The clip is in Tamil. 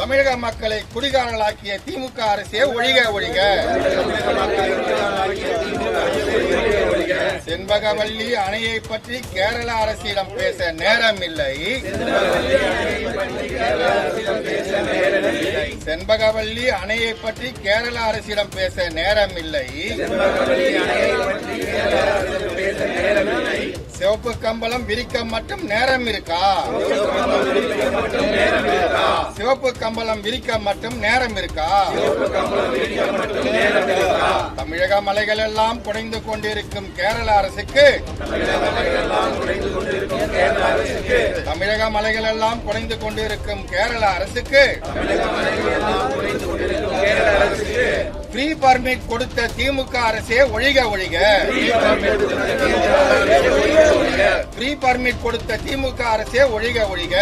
தமிழக மக்களை குடிகாரர்களாக்கிய திமுக அரசே ஒழிக ஒழிக. செண்பகவல்லி அணையை பற்றி கேரள அரசிடம் பேச நேரம் இல்லை. செண்பகவல்லி அணையை பற்றி கேரள அரசிடம் பேச நேரம் இல்லை. சிவப்பு கம்பளம் விரிக்க மட்டும் நேரம் இருக்கா? சிவப்பு கம்பளம் விரிக்க மட்டும் நேரம் இருக்கா? தமிழக மலைகள் எல்லாம் குறைந்து கொண்டிருக்கும் கேரள அரசுக்கு தமிழக மலைகள் எல்லாம் குறைந்து கொண்டிருக்கும் கேரள அரசுக்கு ஃப்ரீ பர்மிட் கொடுத்த திமுக அரசே ஒழிக ஒழிக. ஃப்ரீ பர்மிட் கொடுத்த திமுக அரசே ஒழிக ஒழிக.